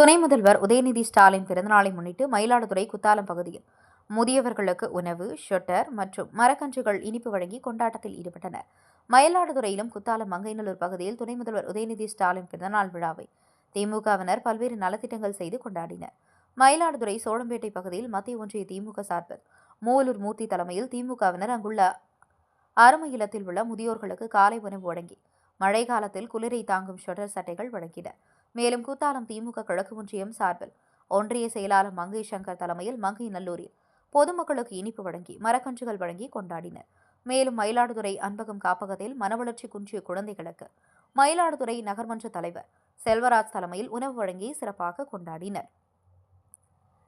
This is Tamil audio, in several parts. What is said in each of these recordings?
துணை முதல்வர் உதயநிதி ஸ்டாலின் பிறந்தநாளை முன்னிட்டு மயிலாடுதுறை குத்தாலம் பகுதியில் முதியவர்களுக்கு உணவு, ஷொட்டர் மற்றும் மரக்கன்றுகள் இனிப்பு வழங்கி கொண்டாட்டத்தில் ஈடுபட்டனர். மயிலாடுதுறையிலும் குத்தாலம் மங்கைநல்லூர் பகுதியில் துணை முதல்வர் உதயநிதி ஸ்டாலின் பிறந்தநாள் விழாவை திமுகவினர் பல்வேறு நலத்திட்டங்கள் செய்து கொண்டாடினர். மயிலாடுதுறை சோழம்பேட்டை பகுதியில் மத்திய ஒன்றிய திமுக சார்பில் மூவலூர் மூர்த்தி தலைமையில் திமுகவினர் அங்குள்ள அரும இல்லத்தில் உள்ள முதியோர்களுக்கு காலை உணவு வழங்கி மழை காலத்தில் குளிரை தாங்கும் ஷொட்டர் சட்டைகள் வழங்கினர். மேலும் கூத்தாலம் திமுக கிழக்கு ஒன்றியம் சார்பில் ஒன்றிய செயலாளர் மங்கை சங்கர் தலைமையில் மங்கை நல்லூரில் பொதுமக்களுக்கு இனிப்பு வழங்கி மரக்கன்றுகள் வழங்கி கொண்டாடினர். மேலும் மயிலாடுதுறை அன்பகம் காப்பகத்தில் மனவளர்ச்சி குன்றிய குழந்தைகளுக்கு மயிலாடுதுறை நகர்மன்ற தலைவர் செல்வராஜ் தலைமையில் உணவு வழங்கி சிறப்பாக கொண்டாடினர்.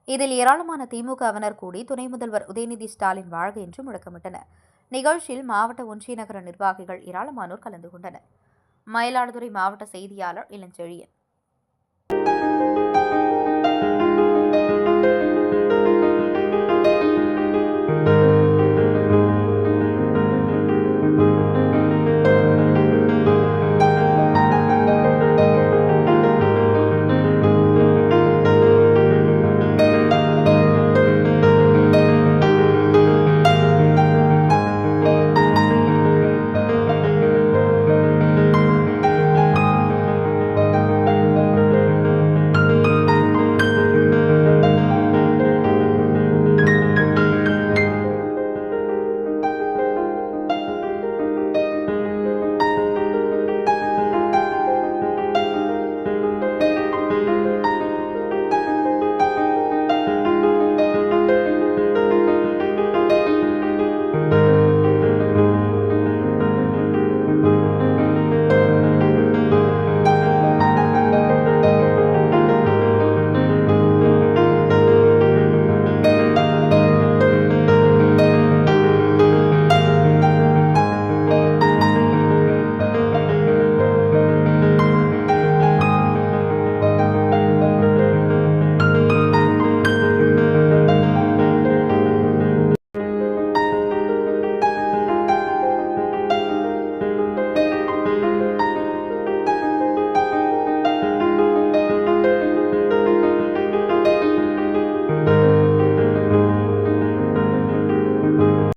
இதில் ஏராளமான திமுகவினர் கூடி துணை முதல்வர் உதயநிதி ஸ்டாலின் வாழ்க என்று முழக்கமிட்டனர். நிகழ்ச்சியில் மாவட்ட ஒன்றிய நகர நிர்வாகிகள் ஏராளமானோர் கலந்து கொண்டனர். மயிலாடுதுறை மாவட்ட செய்தியாளர் இளஞ்செழியன்.